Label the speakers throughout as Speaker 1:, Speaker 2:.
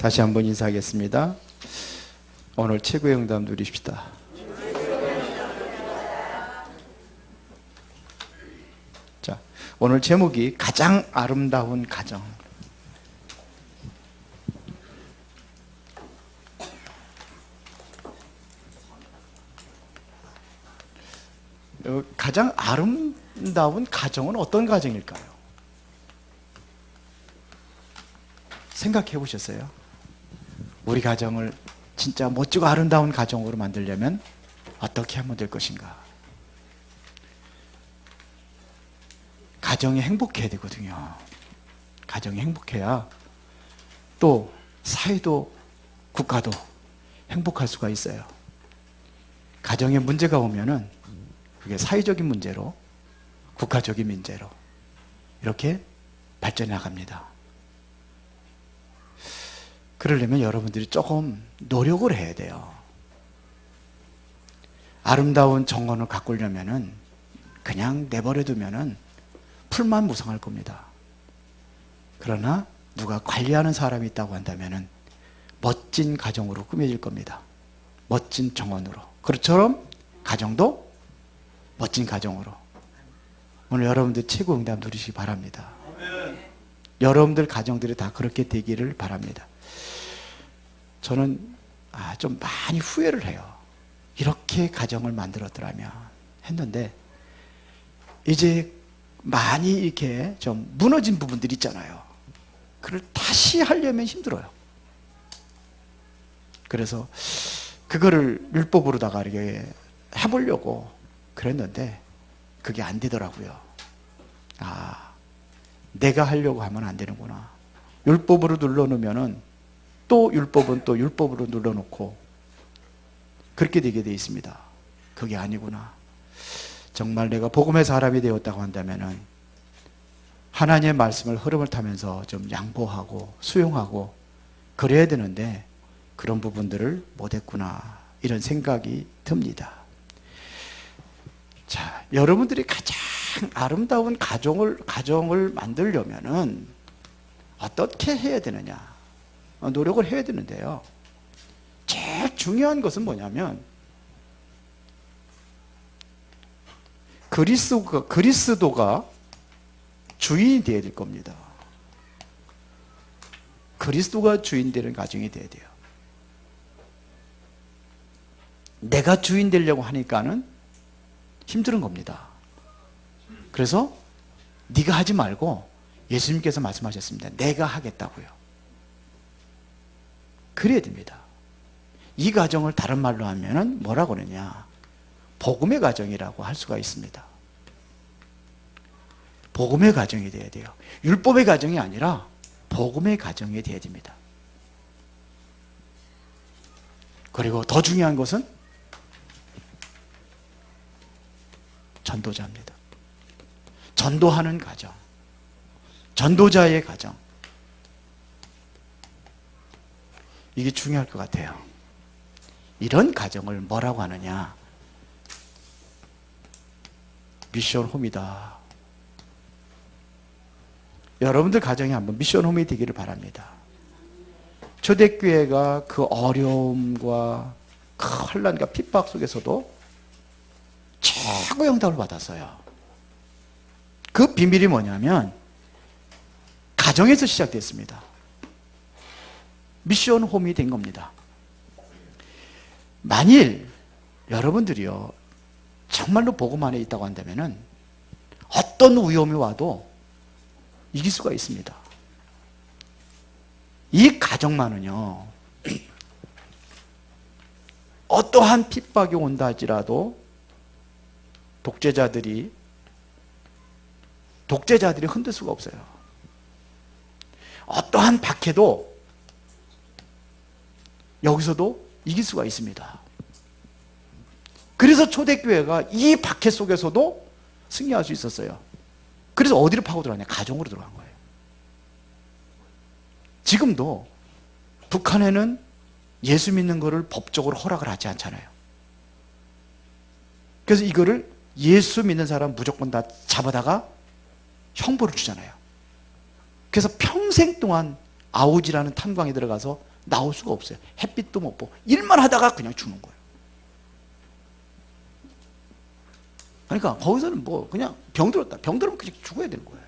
Speaker 1: 다시 한번 인사하겠습니다. 오늘 최고의 응답 누리십시다. 자, 오늘 제목이 가장 아름다운 가정. 가장 아름다운 가정은 어떤 가정일까요? 생각해 보셨어요? 우리 가정을 진짜 멋지고 아름다운 가정으로 만들려면 어떻게 하면 될 것인가? 가정이 행복해야 되거든요. 가정이 행복해야 또 사회도 국가도 행복할 수가 있어요. 가정에 문제가 오면은 그게 사회적인 문제로 국가적인 문제로 이렇게 발전해 나갑니다. 그러려면 여러분들이 조금 노력을 해야 돼요. 아름다운 정원을 가꾸려면은 그냥 내버려 두면은 풀만 무성할 겁니다. 그러나 누가 관리하는 사람이 있다고 한다면은 멋진 가정으로 꾸며질 겁니다. 멋진 정원으로. 그처럼 가정도 멋진 가정으로. 오늘 여러분들 최고 응답 누리시기 바랍니다. 여러분들 가정들이 다 그렇게 되기를 바랍니다. 저는 좀 많이 후회를 해요. 이렇게 가정을 만들었더라면 했는데 이제 많이 이렇게 좀 무너진 부분들이 있잖아요. 그걸 다시 하려면 힘들어요. 그래서 그거를 율법으로다가 이렇게 해보려고 그랬는데 그게 안 되더라고요. 내가 하려고 하면 안 되는구나. 율법으로 눌러놓으면은 또 율법은 또 율법으로 눌러놓고 그렇게 되게 돼 있습니다. 그게 아니구나. 정말 내가 복음의 사람이 되었다고 한다면은 하나님의 말씀을 흐름을 타면서 좀 양보하고 수용하고 그래야 되는데 그런 부분들을 못했구나 이런 생각이 듭니다. 자, 여러분들이 가장 아름다운 가정을 만들려면은 어떻게 해야 되느냐? 노력을 해야 되는데요. 제일 중요한 것은 뭐냐면 그리스도가 주인이 되어야 될 겁니다. 그리스도가 주인 되는 가정이 되어야 돼요. 내가 주인 되려고 하니까는 힘든 겁니다. 그래서 네가 하지 말고 예수님께서 말씀하셨습니다. 내가 하겠다고요. 그래야 됩니다. 이 가정을 다른 말로 하면은 뭐라고 그러냐? 복음의 가정이라고 할 수가 있습니다. 복음의 가정이 돼야 돼요. 율법의 가정이 아니라 복음의 가정이 돼야 됩니다. 그리고 더 중요한 것은 전도자입니다. 전도하는 가정, 전도자의 가정. 이게 중요할 것 같아요. 이런 가정을 뭐라고 하느냐? 미션 홈이다. 여러분들 가정이 한번 미션 홈이 되기를 바랍니다. 초대교회가 그 어려움과 그 혼란과 핍박 속에서도 최고의 응답을 받았어요. 그 비밀이 뭐냐면 가정에서 시작됐습니다. 미션 홈이 된 겁니다. 만일 여러분들이요 정말로 복음 안에 있다고 한다면은 어떤 위험이 와도 이길 수가 있습니다. 이 가정만은요 어떠한 핍박이 온다 할지라도 독재자들이 흔들 수가 없어요. 어떠한 박해도 여기서도 이길 수가 있습니다. 그래서 초대교회가 이 박해 속에서도 승리할 수 있었어요. 그래서 어디로 파고 들어가냐? 가정으로 들어간 거예요. 지금도 북한에는 예수 믿는 것을 법적으로 허락을 하지 않잖아요. 그래서 이거를 예수 믿는 사람 무조건 다 잡아다가 형벌을 주잖아요. 그래서 평생 동안 아우지라는 탄광에 들어가서 나올 수가 없어요. 햇빛도 못 보고 일만 하다가 그냥 죽는 거예요. 그러니까 거기서는 뭐 그냥 병들었다. 병들면 그냥 죽어야 되는 거예요.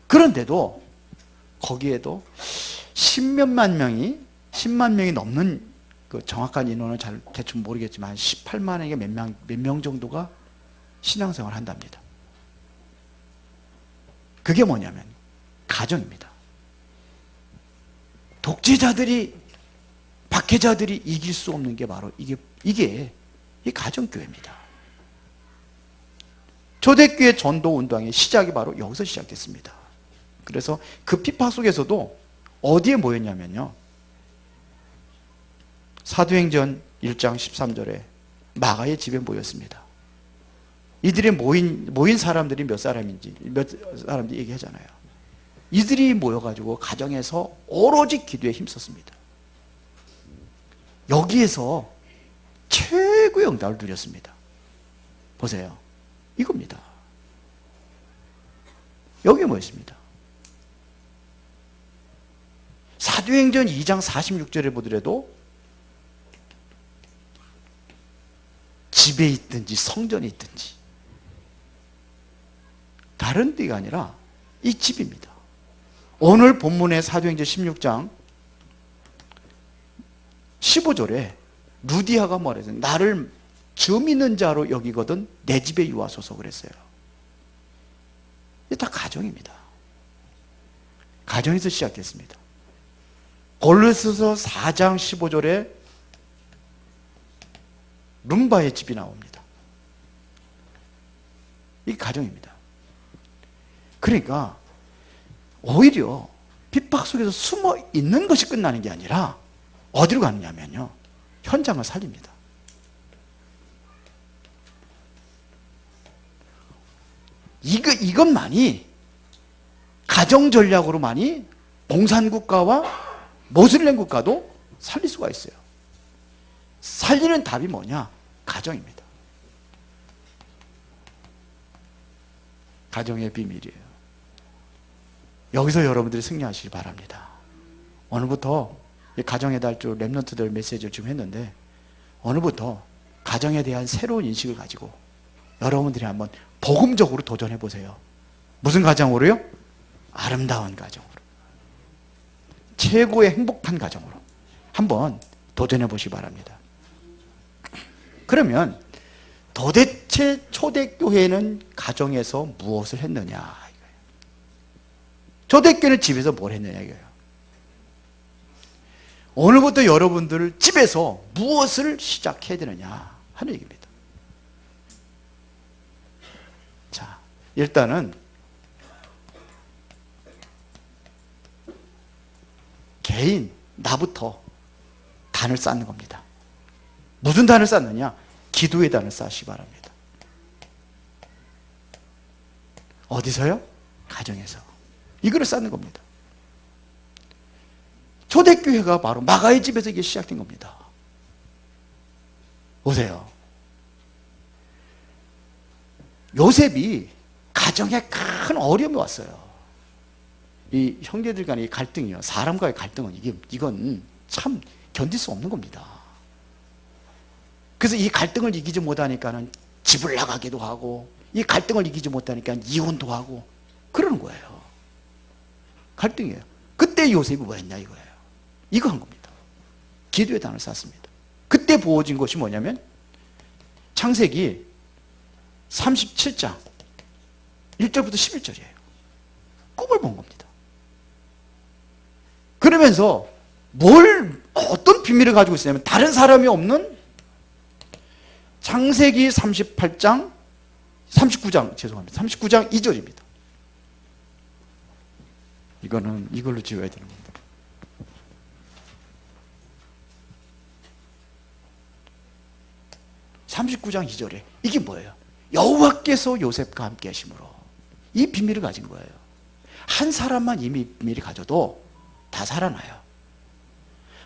Speaker 1: 그런데도 거기에도 10몇만 명이 10만 명이 넘는 그 정확한 인원은 잘 대충 모르겠지만 18만에게 몇 명 정도가 신앙생활을 한답니다. 그게 뭐냐면 가정입니다. 독재자들이 박해자들이 이길 수 없는 게 바로 이게 이 가정교회입니다. 초대교회 전도 운동의 시작이 바로 여기서 시작됐습니다. 그래서 그 피파 속에서도 어디에 모였냐면요. 사도행전 1장 13절에 마가의 집에 모였습니다. 이들이 모인 사람들이 몇 사람인지 얘기하잖아요. 이들이 모여가지고 가정에서 오로지 기도에 힘썼습니다. 여기에서 최고의 응답을 누렸습니다. 보세요. 이겁니다. 여기에 모였습니다. 사도행전 2장 46절에 보더라도 집에 있든지 성전에 있든지 다른 데가 아니라 이 집입니다. 오늘 본문의 사도행전 16장 15절에 루디아가 말해서 나를 주 믿는 자로 여기거든 내 집에 유하소서 그랬어요. 이게 다 가정입니다. 가정에서 시작했습니다. 골로새서 4장 15절에 룸바의 집이 나옵니다. 이게 가정입니다. 그러니까 오히려 핍박 속에서 숨어 있는 것이 끝나는 게 아니라 어디로 가느냐면요. 현장을 살립니다. 이것만이 가정 전략으로만이 공산국가와 모슬렘 국가도 살릴 수가 있어요. 살리는 답이 뭐냐? 가정입니다. 가정의 비밀이에요. 여기서 여러분들이 승리하시기 바랍니다. 오늘부터 가정의 달주 렘넌트들 메시지를 지금 했는데 오늘부터 가정에 대한 새로운 인식을 가지고 여러분들이 한번 복음적으로 도전해 보세요. 무슨 가정으로요? 아름다운 가정으로. 최고의 행복한 가정으로 한번 도전해 보시기 바랍니다. 그러면 도대체 초대교회는 가정에서 무엇을 했느냐? 초대교회는 집에서 뭘 했느냐 이거예요. 오늘부터 여러분들 집에서 무엇을 시작해야 되느냐 하는 얘기입니다. 자, 일단은 개인, 나부터 단을 쌓는 겁니다. 무슨 단을 쌓느냐? 기도의 단을 쌓으시기 바랍니다. 어디서요? 가정에서. 이거를 쌓는 겁니다. 초대교회가 바로 마가의 집에서 이게 시작된 겁니다. 보세요. 요셉이 가정에 큰 어려움이 왔어요. 이 형제들 간의 갈등이요. 사람과의 갈등은 이건 참 견딜 수 없는 겁니다. 그래서 이 갈등을 이기지 못하니까는 집을 나가기도 하고, 이 갈등을 이기지 못하니까 이혼도 하고, 그러는 거예요. 갈등이에요. 그때 요셉이 뭐 했냐 이거예요. 이거 한 겁니다. 기도의 단을 쌓습니다. 그때 부어진 것이 뭐냐면 창세기 37장 1절부터 11절이에요. 꿈을 본 겁니다. 그러면서 어떤 비밀을 가지고 있었냐면 다른 사람이 없는 창세기 39장 2절입니다. 이걸로 지어야 되는 겁니다. (39장 2절에) 이게 뭐예요? 여호와께서 요셉과 함께 하심으로 이 비밀을 가진 거예요. 한 사람만 이 비밀을 가져도 다 살아나요.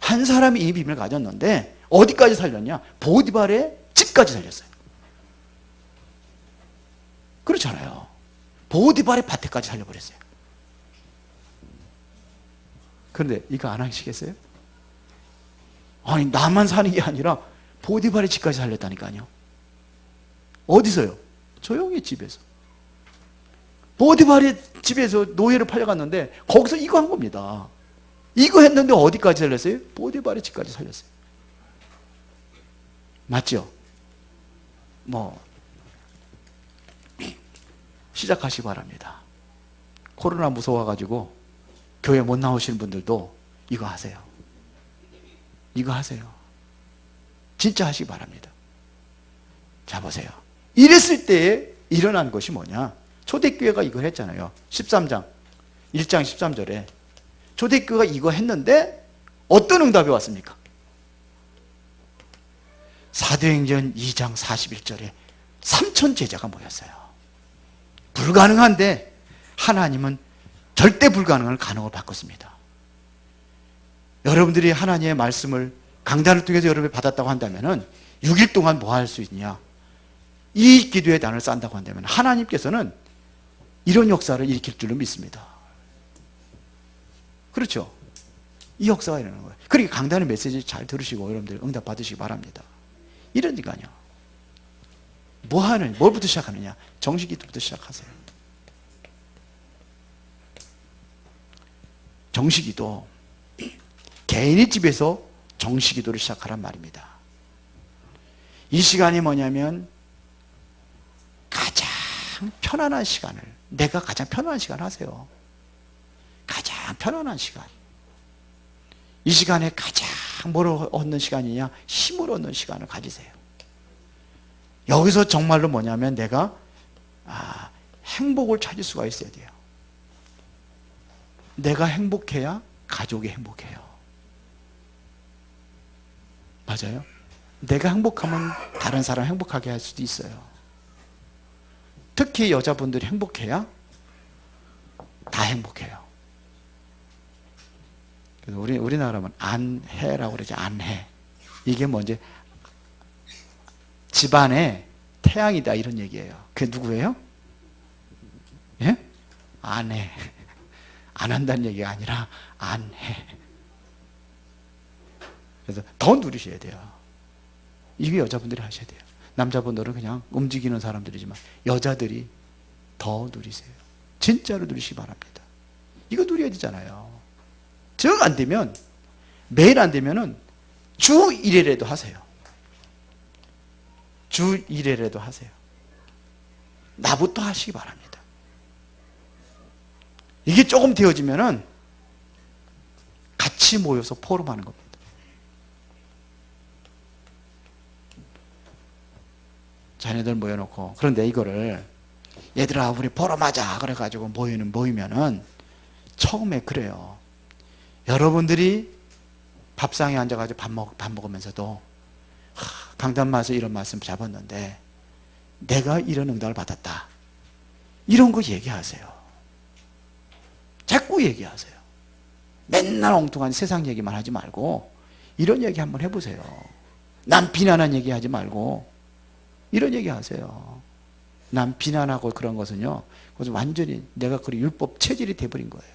Speaker 1: 한 사람이 이 비밀을 가졌는데 어디까지 살렸냐? 보디발의 집까지 살렸어요. 그렇잖아요. 보디발의 밭에까지 살려버렸어요. 그런데 이거 안 하시겠어요? 아니, 나만 사는 게 아니라 보디발의 집까지 살렸다니까요. 어디서요? 조용히 집에서. 보디발의 집에서 노예를 팔려갔는데 거기서 이거 한 겁니다. 이거 했는데 어디까지 살렸어요? 보디발의 집까지 살렸어요. 맞죠? 시작하시기 바랍니다. 코로나 무서워가지고 교회 못 나오시는 분들도 이거 하세요. 이거 하세요. 진짜 하시기 바랍니다. 자, 보세요. 이랬을 때에 일어난 것이 뭐냐? 초대교회가 이걸 했잖아요. 13장 1장 13절에 초대교회가 이거 했는데 어떤 응답이 왔습니까? 사도행전 2장 41절에 3천 제자가 모였어요. 불가능한데 하나님은 절대 불가능을 가능으로 바꿨습니다. 여러분들이 하나님의 말씀을 강단을 통해서 여러분이 받았다고 한다면 6일 동안 뭐 할 수 있냐? 이 기도의 단을 쌓는다고 한다면 하나님께서는 이런 역사를 일으킬 줄로 믿습니다. 그렇죠? 이 역사가 일어나는 거예요. 그러니까 강단의 메시지 잘 들으시고 여러분들 응답 받으시기 바랍니다. 이러니까요. 뭘부터 시작하느냐? 정식기도부터 시작하세요. 정식기도, 개인의 집에서 정식기도를 시작하란 말입니다. 이 시간이 뭐냐면 가장 편안한 시간을, 내가 가장 편안한 시간 하세요. 가장 편안한 시간. 이 시간에 가장 뭘 얻는 시간이냐? 힘을 얻는 시간을 가지세요. 여기서 정말로 뭐냐면 내가 행복을 찾을 수가 있어야 돼요. 내가 행복해야 가족이 행복해요. 맞아요? 내가 행복하면 다른 사람 행복하게 할 수도 있어요. 특히 여자분들이 행복해야 다 행복해요. 그래서 우리나라는 안해라고 그러죠. 안해. 이게 뭔지 집안에 태양이다 이런 얘기예요. 그게 누구예요? 예? 안해. 안 한다는 얘기가 아니라 안해. 그래서 더 누리셔야 돼요. 이게 여자분들이 하셔야 돼요. 남자분들은 그냥 움직이는 사람들이지만 여자들이 더 누리세요. 진짜로 누리시기 바랍니다. 이거 누려야 되잖아요. 정 안 되면, 매일 안 되면은 주 1회라도 하세요. 주 1회라도 하세요. 나부터 하시기 바랍니다. 이게 조금 되어지면은 같이 모여서 포럼하는 겁니다. 자녀들 모여놓고, 그런데 이거를 얘들아 우리 포럼하자 그래가지고 모이면은 처음에 그래요. 여러분들이 밥상에 앉아가지고 밥 먹으면서도 강단마에서 이런 말씀 잡았는데 내가 이런 응답을 받았다, 이런 거 얘기하세요. 자꾸 얘기하세요. 맨날 엉뚱한 세상 얘기만 하지 말고 이런 얘기 한번 해보세요. 남 비난한 얘기 하지 말고 이런 얘기 하세요. 남 비난하고 그런 것은요, 그것은 완전히 내가 그 율법 체질이 돼버린 거예요.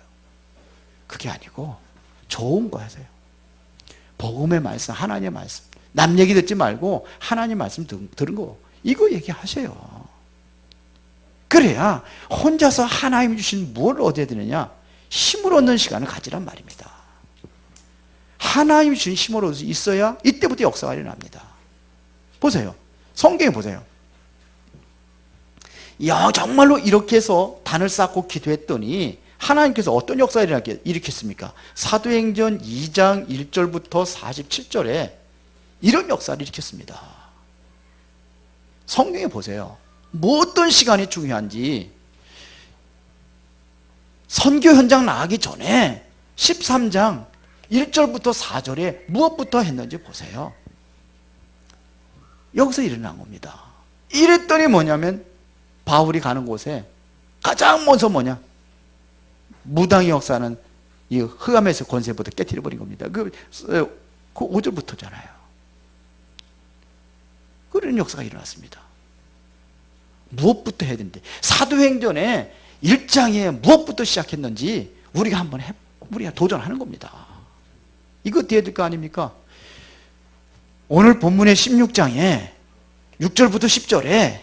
Speaker 1: 그게 아니고 좋은 거 하세요. 복음의 말씀, 하나님의 말씀. 남 얘기 듣지 말고 하나님 말씀 들은 거, 이거 얘기하세요. 그래야 혼자서 하나님이 주신 뭘 얻어야 되느냐? 힘을 얻는 시간을 가지란 말입니다. 하나님이 주신 힘을 얻을 수 있어야 이때부터 역사가 일어납니다. 보세요. 성경에 보세요. 정말로 이렇게 해서 단을 쌓고 기도했더니 하나님께서 어떤 역사를 일으켰습니까? 사도행전 2장 1절부터 47절에 이런 역사를 일으켰습니다. 성경에 보세요. 뭐 어떤 시간이 중요한지 선교 현장 나가기 전에 13장 1절부터 4절에 무엇부터 했는지 보세요. 여기서 일어난 겁니다. 이랬더니 뭐냐면 바울이 가는 곳에 가장 먼저 뭐냐? 무당의 역사는 이 흑암에서 권세부터 깨트려버린 겁니다. 그 5절부터잖아요. 그런 역사가 일어났습니다. 무엇부터 해야 되는데, 사도행전에 1장에 무엇부터 시작했는지 우리가 한번 우리가 도전하는 겁니다. 이거 돼야 될 거 아닙니까? 오늘 본문의 16장에 6절부터 10절에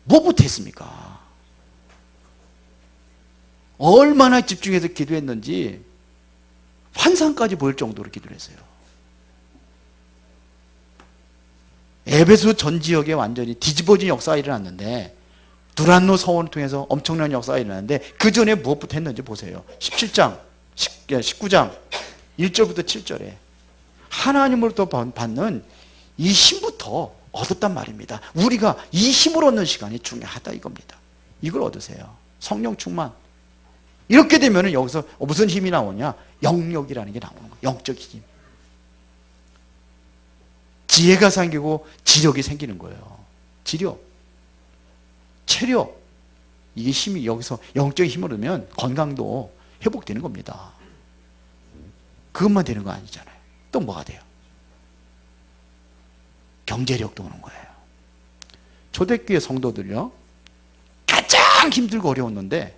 Speaker 1: 뭐부터 했습니까? 얼마나 집중해서 기도했는지 환상까지 보일 정도로 기도를 했어요. 에베소 전 지역에 완전히 뒤집어진 역사가 일어났는데, 두란노 서원을 통해서 엄청난 역사가 일어났는데, 그 전에 무엇부터 했는지 보세요. 17장, 19장 1절부터 7절에 하나님으로부터 받는 이 힘부터 얻었단 말입니다. 우리가 이 힘을 얻는 시간이 중요하다 이겁니다. 이걸 얻으세요. 성령 충만. 이렇게 되면 여기서 무슨 힘이 나오냐? 영력이라는 게 나오는 거예요. 영적 힘. 지혜가 생기고 지력이 생기는 거예요. 지력, 체력. 이게 힘이 여기서 영적인 힘을 얻으면 건강도 회복되는 겁니다. 그것만 되는 거 아니잖아요. 또 뭐가 돼요? 경제력도 오는 거예요. 초대교회 성도들요, 가장 힘들고 어려웠는데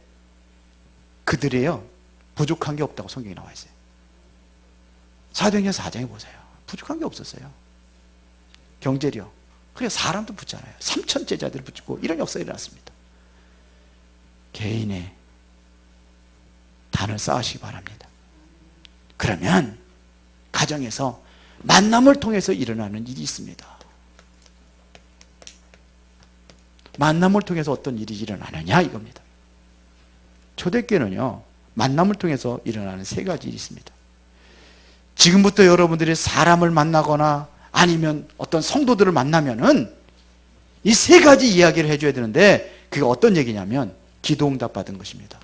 Speaker 1: 그들이요 부족한 게 없다고 성경에 나와 있어요. 사도행전 4장에 보세요. 부족한 게 없었어요. 경제력. 그래서 사람도 붙잖아요. 3천 제자들을 붙이고 이런 역사가 일어났습니다. 개인의 단을 쌓으시기 바랍니다. 그러면 가정에서 만남을 통해서 일어나는 일이 있습니다. 만남을 통해서 어떤 일이 일어나느냐 이겁니다. 초대교회는요, 만남을 통해서 일어나는 세 가지 일이 있습니다. 지금부터 여러분들이 사람을 만나거나 아니면 어떤 성도들을 만나면은 이 세 가지 이야기를 해줘야 되는데, 그게 어떤 얘기냐면 기도 응답 받은 것입니다.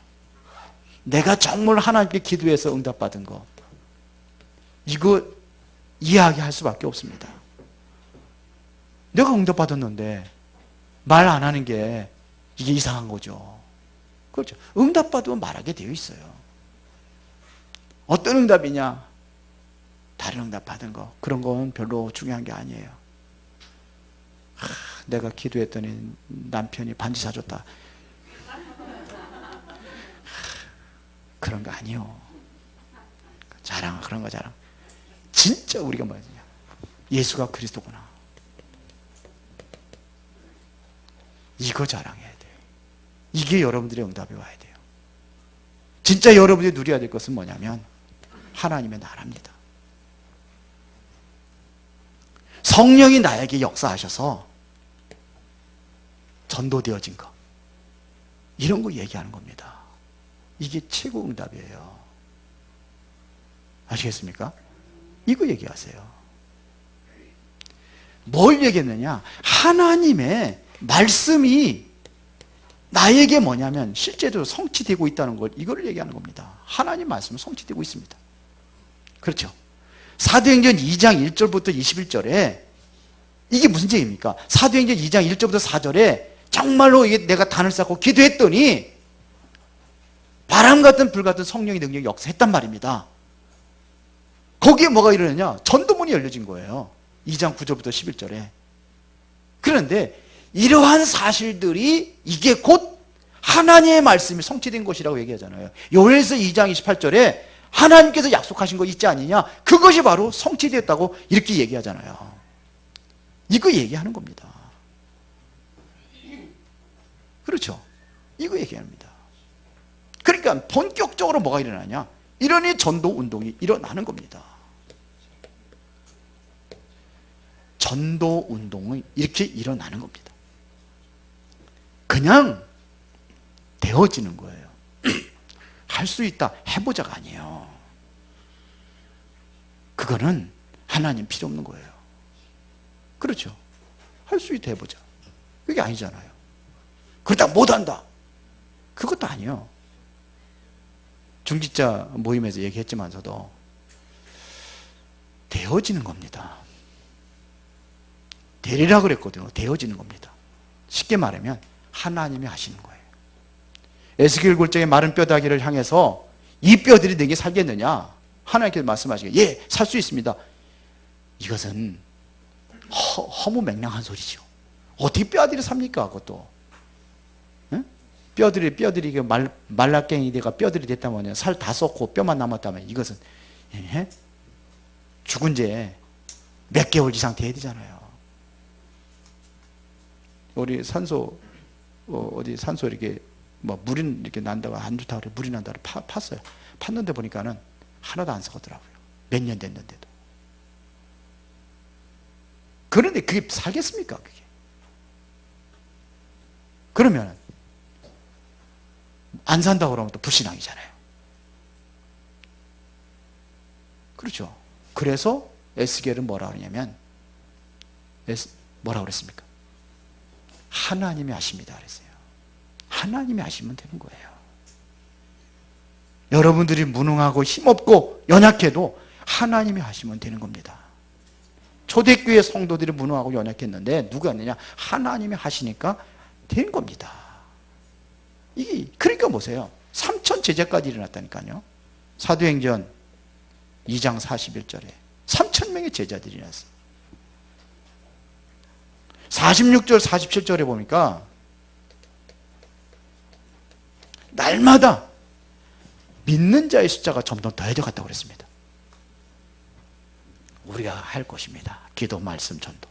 Speaker 1: 내가 정말 하나님께 기도해서 응답 받은 거, 이거 이야기할 수밖에 없습니다. 내가 응답 받았는데 말 안 하는 게 이게 이상한 거죠. 그렇죠. 응답 받으면 말하게 되어 있어요. 어떤 응답이냐? 다른 응답 받은 거, 그런 건 별로 중요한 게 아니에요. 내가 기도했더니 남편이 반지 사줬다. 그런 거 아니요. 자랑, 그런 거 자랑. 진짜 우리가 뭐냐? 예수가 그리스도구나. 이거 자랑해야 돼요. 이게 여러분들의 응답이 와야 돼요. 진짜 여러분들이 누려야 될 것은 뭐냐면 하나님의 나라입니다. 성령이 나에게 역사하셔서 전도되어진 것, 이런 거 얘기하는 겁니다. 이게 최고 응답이에요. 아시겠습니까? 이거 얘기하세요. 뭘 얘기했느냐? 하나님의 말씀이 나에게 뭐냐면 실제로 성취되고 있다는 걸, 이거를 얘기하는 겁니다. 하나님 말씀은 성취되고 있습니다. 그렇죠? 사도행전 2장 1절부터 21절에 이게 무슨 얘기입니까? 사도행전 2장 1절부터 4절에 정말로 이게 내가 단을 쌓고 기도했더니 바람 같은 불 같은 성령의 능력이 역사했단 말입니다. 거기에 뭐가 일어나냐? 전도문이 열려진 거예요. 2장 9절부터 11절에. 그런데 이러한 사실들이 이게 곧 하나님의 말씀이 성취된 것이라고 얘기하잖아요. 요엘서 2장 28절에 하나님께서 약속하신 거 있지 않느냐? 그것이 바로 성취되었다고 이렇게 얘기하잖아요. 이거 얘기하는 겁니다. 그렇죠? 이거 얘기합니다. 그러니까 본격적으로 뭐가 일어나냐? 이러니 전도 운동이 일어나는 겁니다. 전도 운동이 이렇게 일어나는 겁니다. 그냥 되어지는 거예요. 할 수 있다, 해보자가 아니에요. 그거는 하나님 필요 없는 거예요. 그렇죠? 할 수 있다, 해보자. 그게 아니잖아요. 그러다 못한다, 그것도 아니에요. 중직자 모임에서 얘기했지만서도 되어지는 겁니다. 되리라 그랬거든요. 되어지는 겁니다. 쉽게 말하면 하나님이 하시는 거예요. 에스겔 골짜기 마른 뼈다귀를 향해서 이 뼈들이 내게 살겠느냐? 하나님께서 말씀하시기에 예, 살 수 있습니다. 이것은 허무맹랑한 소리죠. 어떻게 뼈아들이 삽니까? 그것도 응? 뼈들이 이게 말라깽이가 뼈들이 됐다면요, 살 다 썩고 뼈만 남았다면 이것은 죽은 지 몇 개월 이상 돼야 되잖아요. 우리 산소 어디 산소 이렇게 뭐 물이 이렇게 난다고 안 좋다고 그래, 물이 난다고 팠어요. 팠는데 보니까는 하나도 안 썩었더라고요. 몇 년 됐는데도. 그런데 그게 살겠습니까? 그게. 그러면 안 산다고 그러면 또 불신앙이잖아요. 그렇죠. 그래서 에스겔은 뭐라 그러냐면 뭐라 그랬습니까? 하나님이 하십니다 그랬어요. 하나님이 하시면 되는 거예요. 여러분들이 무능하고 힘없고 연약해도 하나님이 하시면 되는 겁니다. 초대교회 성도들이 무능하고 연약했는데 누가 했느냐? 하나님이 하시니까 된 겁니다. 이게 그러니까 보세요. 3천 제자까지 일어났다니까요. 사도행전 2장 41절에 3천 명의 제자들이 일어났어요. 46절 47절에 보니까 날마다 믿는 자의 숫자가 점점 더해져 갔다고 그랬습니다. 우리가 할 것입니다. 기도, 말씀, 전도.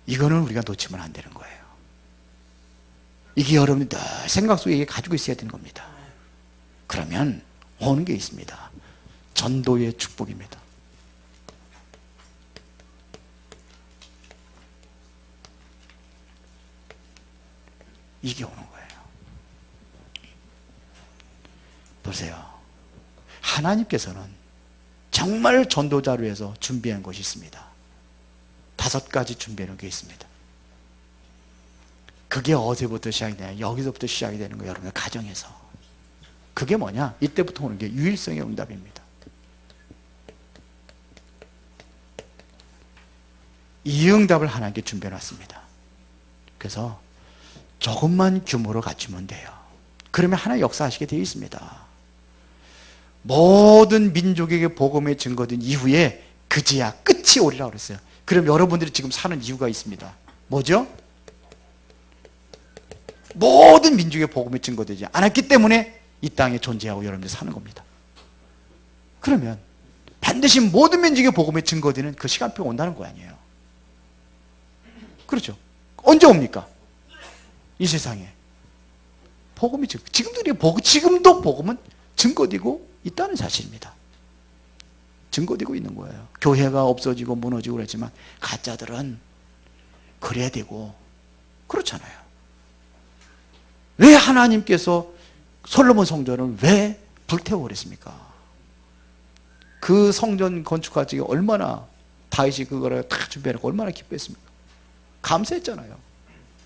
Speaker 1: 이거는 우리가 놓치면 안 되는 거예요. 이게 여러분이 늘 생각 속에 가지고 있어야 되는 겁니다. 그러면 오는 게 있습니다. 전도의 축복입니다. 이게 오는 거예요. 보세요. 하나님께서는 정말 전도자를 위해서 준비한 것이 있습니다. 5가지 준비해 놓은 게 있습니다. 그게 어디부터 시작이 되냐? 여기서부터 시작이 되는 거예요. 여러분의 가정에서. 그게 뭐냐? 이때부터 오는 게 유일성의 응답입니다. 이 응답을 하나님께 준비해 놨습니다. 그래서 조금만 규모로 갖추면 돼요. 그러면 하나님 역사하시게 되어 있습니다. 모든 민족에게 복음의 증거된 이후에 그제야 끝이 오리라고 그랬어요. 그럼 여러분들이 지금 사는 이유가 있습니다. 뭐죠? 모든 민족의 복음의 증거되지 않았기 때문에 이 땅에 존재하고 여러분들이 사는 겁니다. 그러면 반드시 모든 민족의 복음의 증거되는 그 시간표가 온다는 거 아니에요. 그렇죠? 언제 옵니까? 이 세상에 복음이 지금도 복음은 증거되고 있다는 사실입니다. 증거되고 있는 거예요. 교회가 없어지고 무너지고 그랬지만 가짜들은 그래야 되고 그렇잖아요. 왜 하나님께서 솔로몬 성전을 왜 불태워 버렸습니까? 그 성전 건축하기 얼마나 다윗이 그거를 다 준비해놓고 얼마나 기뻐했습니까? 감사했잖아요.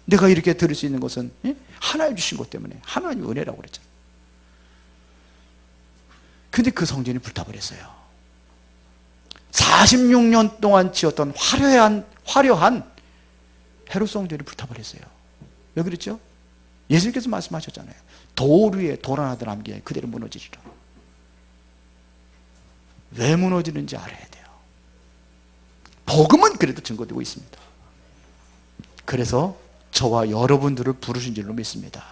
Speaker 1: 내가 이렇게 들을 수 있는 것은 하나님 주신 것 때문에 하나님 은혜라고 그랬잖아요. 근데 그 성전이 불타버렸어요. 46년 동안 지었던 화려한 헤롯 성전이 불타버렸어요. 왜 그랬죠? 예수님께서 말씀하셨잖아요. 돌 위에 돌 하나 더 남겨 그대로 무너지리라. 왜 무너지는지 알아야 돼요. 복음은 그래도 증거되고 있습니다. 그래서 저와 여러분들을 부르신 줄로 믿습니다.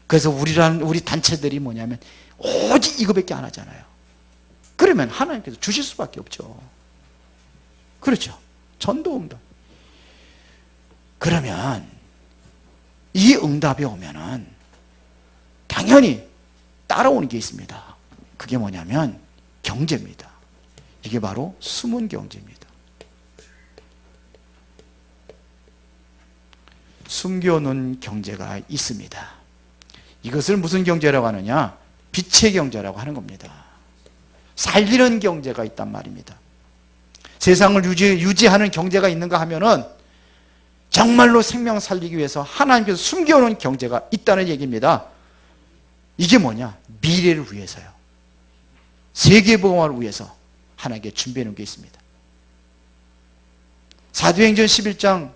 Speaker 1: 그래서 우리 단체들이 뭐냐면 오직 이거밖에 안 하잖아요. 그러면 하나님께서 주실 수밖에 없죠. 그렇죠. 전도 응답. 그러면 이 응답이 오면은 당연히 따라오는 게 있습니다. 그게 뭐냐면 경제입니다. 이게 바로 숨은 경제입니다. 숨겨놓은 경제가 있습니다. 이것을 무슨 경제라고 하느냐? 빛의 경제라고 하는 겁니다. 살리는 경제가 있단 말입니다. 세상을 유지하는 경제가 있는가 하면은 정말로 생명 살리기 위해서 하나님께서 숨겨놓은 경제가 있다는 얘기입니다. 이게 뭐냐? 미래를 위해서요. 세계복음화를 위해서 하나님께 준비해 놓은 게 있습니다. 사도행전 11장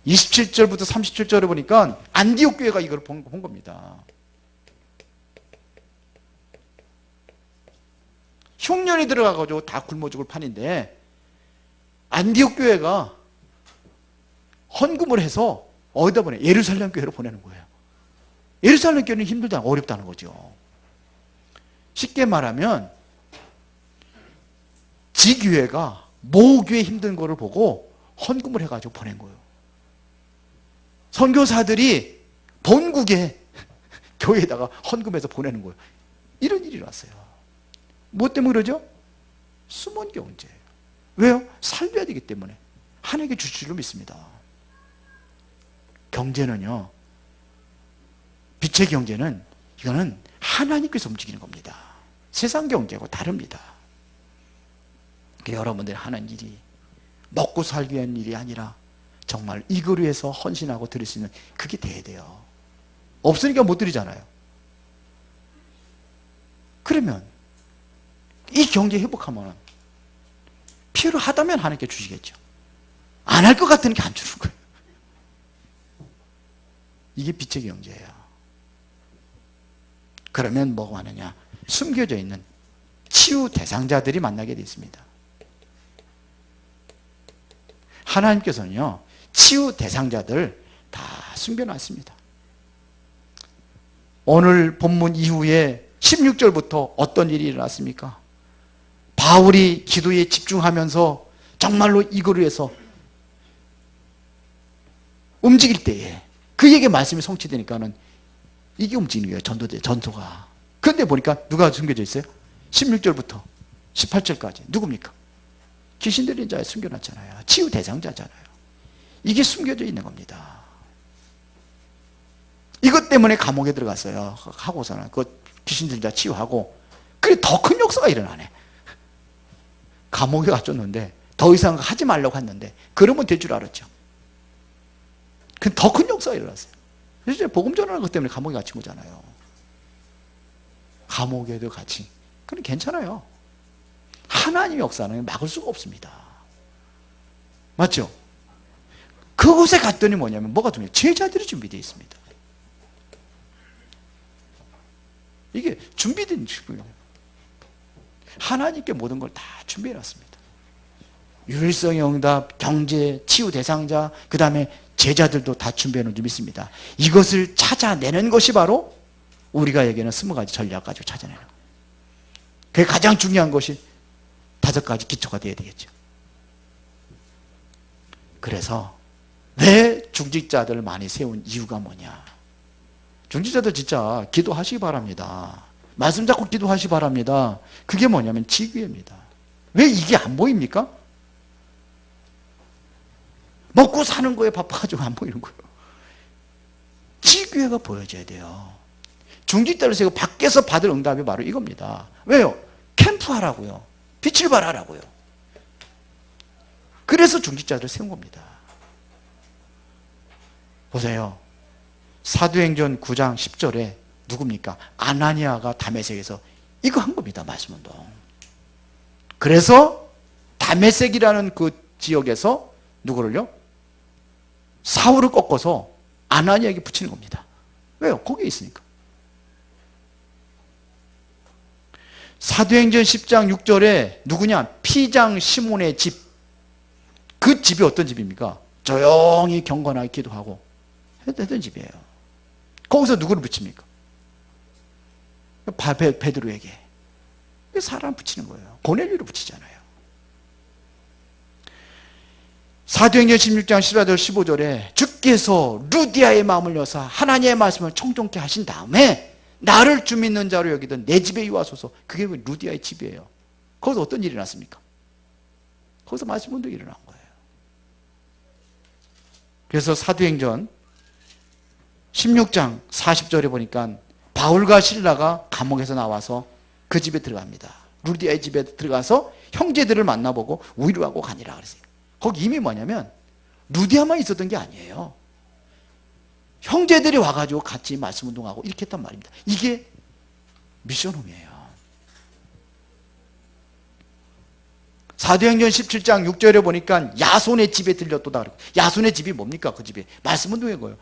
Speaker 1: 27절부터 37절에 보니까 안디옥 교회가 이걸 본 겁니다. 흉년이 들어가가지고 다 굶어 죽을 판인데 안디옥 교회가 헌금을 해서 어디다 보내? 예루살렘 교회로 보내는 거예요. 예루살렘 교회는 힘들다, 어렵다는 거죠. 쉽게 말하면 지교회가 모교회 힘든 거를 보고 헌금을 해가지고 보낸 거예요. 선교사들이 본국에 교회에다가 헌금해서 보내는 거예요. 이런 일이 났어요. 뭐 때문에 그러죠? 숨은 경제예요. 왜요? 살려야 되기 때문에. 하나님께 주실 줄 믿습니다. 경제는요, 빛의 경제는 이거는 하나님께서 움직이는 겁니다. 세상 경제하고 다릅니다. 여러분들이 하는 일이 먹고 살기 위한 일이 아니라 정말 이걸 위해서 헌신하고 드릴 수 있는, 그게 돼야 돼요. 없으니까 못 드리잖아요. 그러면 이 경제 회복하면 필요하다면 하나님께 주시겠죠. 안 할 것 같으니까 안 주는 거예요. 이게 빛의 경제예요. 그러면 뭐가 하느냐? 숨겨져 있는 치유 대상자들이 만나게 되어 있습니다. 하나님께서는요, 치유 대상자들 다 숨겨놨습니다. 오늘 본문 이후에 16절부터 어떤 일이 일어났습니까? 바울이 기도에 집중하면서 정말로 이걸 위해서 움직일 때에 그에게 말씀이 성취되니까는 이게 움직이는 거예요. 전도가. 그런데 보니까 누가 숨겨져 있어요? 16절부터 18절까지. 누굽니까? 귀신 들린 자에 숨겨놨잖아요. 치유 대상자잖아요. 이게 숨겨져 있는 겁니다. 이것 때문에 감옥에 들어갔어요. 하고서는 그 귀신 들린 자 치유하고, 그래 더 큰 역사가 일어나네. 감옥에 갇혔는데 더 이상 하지 말라고 했는데 그러면 될 줄 알았죠. 그 더 큰 역사가 일어났어요. 그래서 복음 전하는 것 때문에 감옥에 갇힌 거잖아요. 감옥에도 갇힌. 그건 괜찮아요. 하나님의 역사는 막을 수가 없습니다. 맞죠? 그곳에 갔더니 뭐냐면 뭐가 중요해요? 제자들이 준비되어 있습니다. 이게 준비된 거예요. 하나님께 모든 걸 다 준비해 놨습니다. 유일성의 응답, 경제, 치유 대상자, 그 다음에 제자들도 다 준비해 놓은 줄 믿습니다. 이것을 찾아내는 것이 바로 우리가 얘기하는 20가지 전략 가지고 찾아내는 거예요. 그게 가장 중요한 것이 5가지 기초가 되어야 되겠죠. 그래서 왜 중직자들을 많이 세운 이유가 뭐냐? 중직자들 진짜 기도하시기 바랍니다. 말씀 잡고 기도하시기 바랍니다. 그게 뭐냐면 지교회입니다. 왜 이게 안 보입니까? 먹고 사는 거에 바빠가지고 안 보이는 거예요. 지교회가 보여져야 돼요. 중직자를 세우고 밖에서 받을 응답이 바로 이겁니다. 왜요? 캠프하라고요. 빛을 발하라고요. 그래서 중직자들을 세운 겁니다. 보세요. 사도행전 9장 10절에 누굽니까? 아나니아가 다메섹에서 이거 한 겁니다. 말씀 운동. 그래서 다메섹이라는 그 지역에서 누구를요? 사울을 꺾어서 아나니아에게 붙이는 겁니다. 왜요? 거기에 있으니까. 사도행전 10장 6절에 누구냐? 피장 시몬의 집. 그 집이 어떤 집입니까? 조용히 경건하게 기도하고 했던 집이에요. 거기서 누구를 붙입니까? 베드로에게. 사람 붙이는 거예요. 고넬료를 붙이잖아요. 사도행전 16장 14절 15절에 주께서 루디아의 마음을 여사 하나님의 말씀을 청종케 하신 다음에 나를 주 믿는 자로 여기던 내 집에 이와소서. 그게 루디아의 집이에요. 거기서 어떤 일이 났습니까? 거기서 말씀 운동이 일어난 거예요. 그래서 사도행전 16장 40절에 보니까 바울과 실라가 감옥에서 나와서 그 집에 들어갑니다. 루디아의 집에 들어가서 형제들을 만나보고 위로하고 가니라 그랬어요. 거기 이미 뭐냐면 루디아만 있었던 게 아니에요. 형제들이 와가지고 같이 말씀 운동하고 이렇게 했단 말입니다. 이게 미션홈이에요. 사도행전 17장 6절에 보니까 야손의 집에 들렸도다 그러고, 야손의 집이 뭡니까? 그 집이 말씀 운동의 거예요.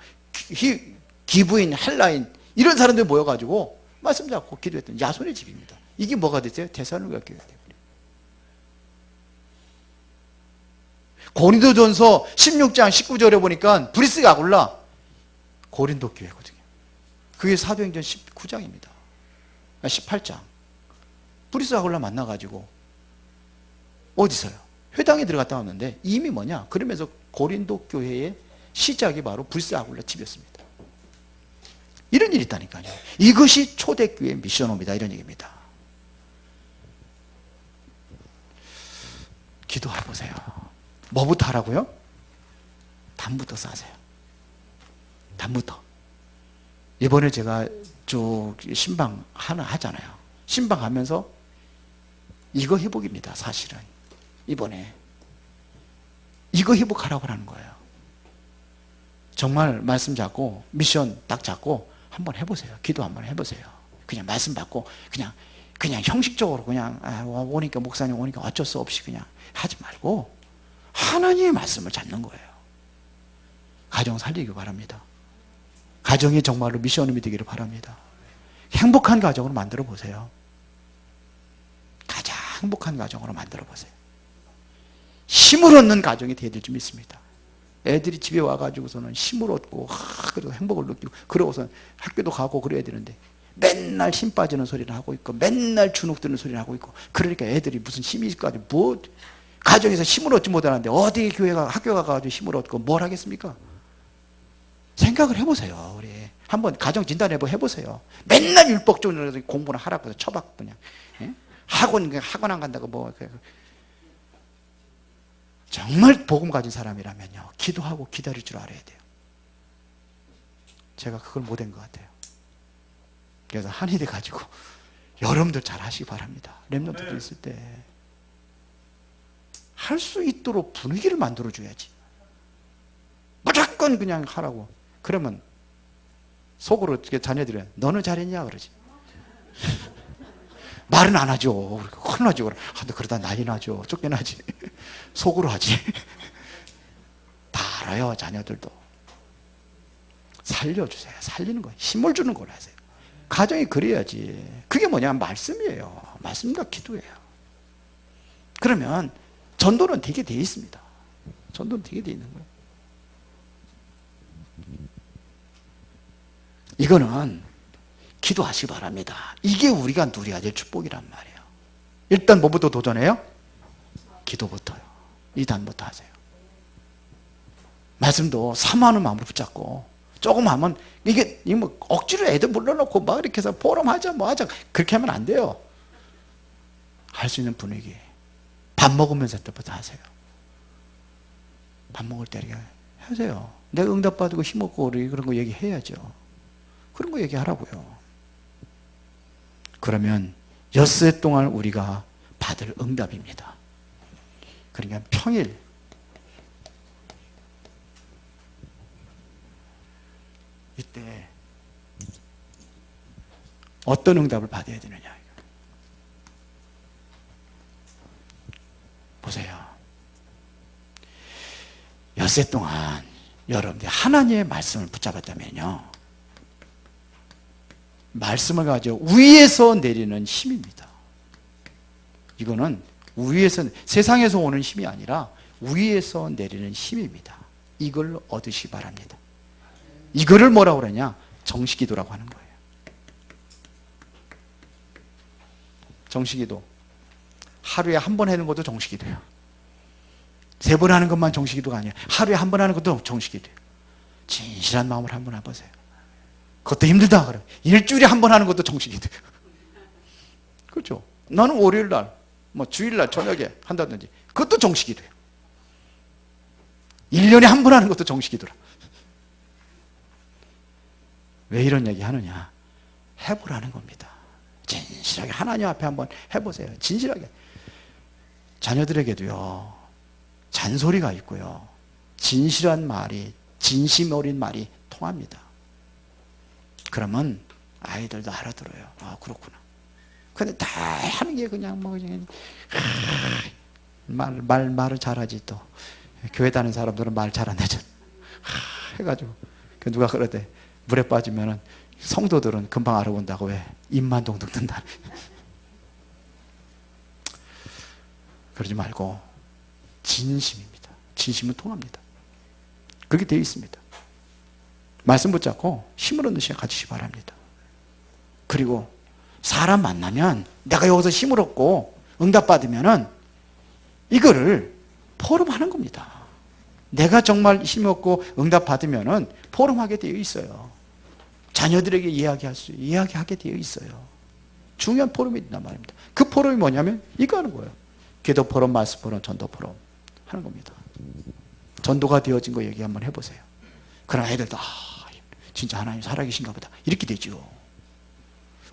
Speaker 1: 기부인, 헬라인 이런 사람들이 모여가지고 말씀 잡고 기도했던 야손의 집입니다. 이게 뭐가 됐어요? 데살로니가 교회가 되어버려요. 고린도전서 16장 19절에 보니까 브리스 아굴라 고린도 교회거든요. 그게 사도행전 19장입니다. 18장. 브리스 아굴라 만나가지고 어디서요? 회당에 들어갔다 왔는데 이미 뭐냐? 그러면서 고린도 교회의 시작이 바로 브리스 아굴라 집이었습니다. 이런 일이 있다니까요. 이것이 초대교회 미션홈이다, 이런 얘기입니다. 기도해 보세요. 뭐부터 하라고요? 담부터 쌓으세요. 담부터. 이번에 제가 쭉 신방 하나 하잖아요. 신방 하면서 이거 회복입니다, 사실은. 이번에 이거 회복하라고 하는 거예요. 정말 말씀 잡고 미션 딱 잡고 한번 해보세요. 기도 한번 해보세요. 그냥 말씀 받고 그냥 형식적으로 그냥 오니까 목사님 오니까 어쩔 수 없이 그냥 하지 말고 하나님의 말씀을 잡는 거예요. 가정 살리기 바랍니다. 가정이 정말로 미션홈이 되기를 바랍니다. 행복한 가정으로 만들어 보세요. 가장 행복한 가정으로 만들어 보세요. 힘을 얻는 가정이 되어야 될 줄 믿습니다. 애들이 집에 와가지고서는 힘을 얻고 그리고 행복을 느끼고 그러고서 학교도 가고 그래야 되는데 맨날 힘 빠지는 소리를 하고 있고 맨날 주눅 드는 소리를 하고 있고 그러니까 애들이 무슨 힘이 있을까? 뭐 가정에서 힘을 얻지 못하는데 어디 교회가 학교 가가지고 힘을 얻고 뭘 하겠습니까? 생각을 해보세요. 우리 한번 가정 진단 해보세요. 맨날 율법적으로 공부나 하라고 해서 쳐박고 그냥 학원 안 간다고 뭐 정말 복음 가진 사람이라면요 기도하고 기다릴 줄 알아야 돼요. 제가 그걸 못한 것 같아요. 그래서 한일이 가지고 여러분들 잘 하시기 바랍니다. 렘넌트들 있을 때 할 수 있도록 분위기를 만들어 줘야지. 무조건 그냥 하라고 그러면 속으로 자녀들이 너는 잘했냐 그러지. 말은 안 하죠. 혼나죠. 그러다 난리 나죠. 쫓겨나지. 속으로 하지. 다 알아요, 자녀들도. 살려주세요. 살리는 거, 힘을 주는 걸 하세요. 가정이 그래야지. 그게 뭐냐? 말씀이에요. 말씀과 기도예요. 그러면 전도는 되게 돼 있습니다. 전도는 되게 돼 있는 거예요. 이거는 기도하시기 바랍니다. 이게 우리가 누려야 될 축복이란 말이에요. 일단 뭐부터 도전해요? 기도부터요. 이 단부터 하세요. 말씀도 사모하는 마음으로 붙잡고 조금 하면 이게 뭐 억지로 애들 불러놓고 막 이렇게 해서 포럼 하자 뭐 하자 그렇게 하면 안 돼요. 할 수 있는 분위기. 밥 먹으면서 때부터 하세요. 밥 먹을 때 이렇게 하세요. 내가 응답받고 힘없고 그런 거 얘기해야죠. 그런 거 얘기하라고요. 그러면 엿새 동안 우리가 받을 응답입니다. 그러니까 평일 이때 어떤 응답을 받아야 되느냐. 보세요. 엿새 동안 여러분들이 하나님의 말씀을 붙잡았다면요. 말씀을 가지고 위에서 내리는 힘입니다. 이거는 위에서 세상에서 오는 힘이 아니라 위에서 내리는 힘입니다. 이걸 얻으시기 바랍니다. 이거를 뭐라고 그러냐? 정식기도라고 하는 거예요. 정식기도. 하루에 한 번 하는 것도 정식기도예요. 3번 하는 것만 정식기도가 아니에요. 하루에 한 번 하는 것도 정식기도예요. 진실한 마음으로 한번 해보세요. 그것도 힘들다 그래. 일주일에 한 번 하는 것도 정식기도예요. 그렇죠? 나는 월요일날, 뭐 주일날 저녁에 한다든지 그것도 정식기도예요. 1년에 한 번 하는 것도 정식기도라. 왜 이런 얘기 하느냐? 해보라는 겁니다. 진실하게 하나님 앞에 한번 해보세요. 진실하게. 자녀들에게도요. 잔소리가 있고요. 진실한 말이, 진심 어린 말이 통합니다. 그러면 아이들도 알아들어요. 아, 그렇구나. 근데 다 하는 게 그냥 뭐 그냥 말을 잘하지 또. 교회 다니는 사람들은 말 잘 안 하죠. 해가지고 누가 그러대. 물에 빠지면은 성도들은 금방 알아본다고. 왜? 입만 동동 뜬다. 그러지 말고 진심입니다. 진심은 통합니다. 그렇게 되어 있습니다. 말씀 붙잡고 힘을 얻는 시간 가지시기 바랍니다. 그리고 사람 만나면 내가 여기서 힘을 얻고 응답받으면은 이거를 포럼하는 겁니다. 내가 정말 힘 얻고 응답받으면은 포럼하게 되어 있어요. 자녀들에게 이야기하게 되어 있어요. 중요한 포럼이 있단 말입니다. 그 포럼이 뭐냐면 이거 하는 거예요. 기도 포럼, 말씀 포럼, 전도 포럼 하는 겁니다. 전도가 되어진 거 얘기 한번 해보세요. 그럼 애들도 진짜 하나님 살아계신가 보다 이렇게 되죠.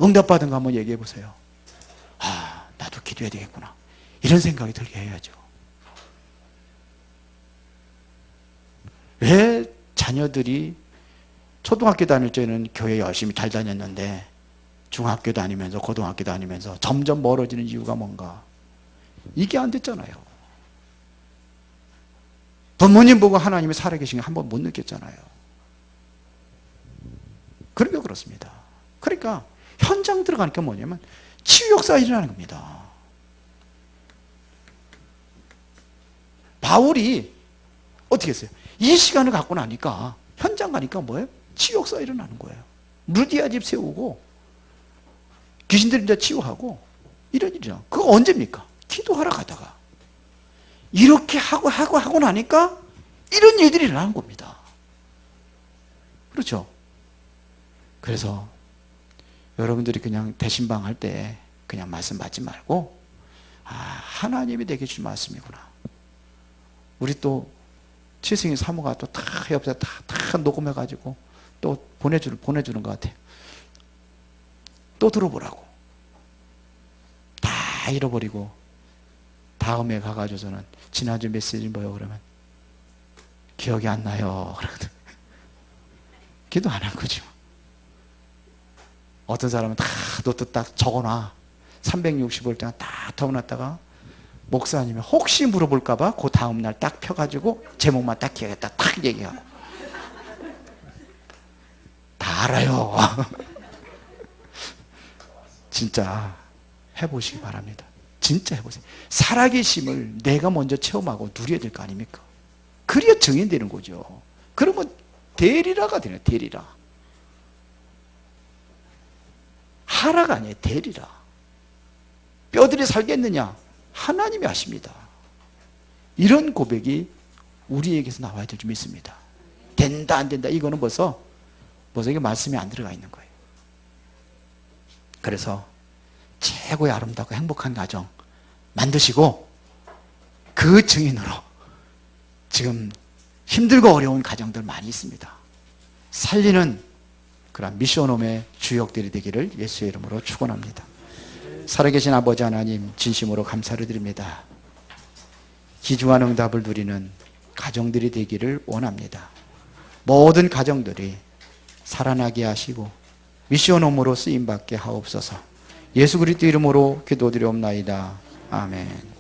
Speaker 1: 응답받은 거 한번 얘기해 보세요. 나도 기도해야 되겠구나 이런 생각이 들게 해야죠. 왜 자녀들이 초등학교 다닐 때는 교회 열심히 잘 다녔는데 중학교 다니면서 고등학교 다니면서 점점 멀어지는 이유가 뭔가? 이게 안 됐잖아요. 부모님 보고 하나님이 살아계신 게 한 번 못 느꼈잖아요. 그러니까 그렇습니다. 그러니까 현장 들어가니까 뭐냐면 치유 역사가 일어나는 겁니다. 바울이 어떻게 했어요? 이 시간을 갖고 나니까 현장 가니까 뭐예요? 치유 역사가 일어나는 거예요. 루디아 집 세우고 귀신들 이제 치유하고 이런 일이죠. 그거 언제입니까? 기도하러 가다가 이렇게 하고 나니까 이런 일들이 일어나는 겁니다. 그렇죠? 그래서 여러분들이 그냥 대신방 할 때 그냥 말씀 받지 말고 하나님이 내게 주신 말씀이구나. 우리 또 최승희 사모가 또 다 옆에서 다 녹음해가지고 또 보내주는 것 같아요. 또 들어보라고. 다 잃어버리고 다음에 가가지고서는 지난주 메시지 뭐요? 그러면 기억이 안 나요. 그러거든. 기도 안 한 거죠. 어떤 사람은 다 노트 딱 적어놔. 365일 동안 딱 적어놨다가 목사님이 혹시 물어볼까봐 그 다음날 딱 펴가지고 제목만 딱 기억했다 딱 얘기하고 다 알아요. 진짜 해보시기 바랍니다. 진짜 해보세요. 살아계심을 내가 먼저 체험하고 누려야 될 거 아닙니까? 그래야 증인되는 거죠. 그러면 대리라가 되네요. 대리라. 하라가 아니에요. 대리라. 뼈들이 살겠느냐? 하나님이 아십니다. 이런 고백이 우리에게서 나와야 될 줄 믿습니다. 된다 안 된다 이거는 벌써 이게 말씀이 안 들어가 있는 거예요. 그래서 최고의 아름답고 행복한 가정 만드시고 그 증인으로 지금 힘들고 어려운 가정들 많이 있습니다. 살리는 그런 미션홈의 주역들이 되기를 예수의 이름으로 축원합니다. 살아계신 아버지 하나님 진심으로 감사를 드립니다. 귀중한 응답을 누리는 가정들이 되기를 원합니다. 모든 가정들이 살아나게 하시고 미션홈으로 쓰임받게 하옵소서. 예수 그리스도 이름으로 기도드리옵나이다. 아멘.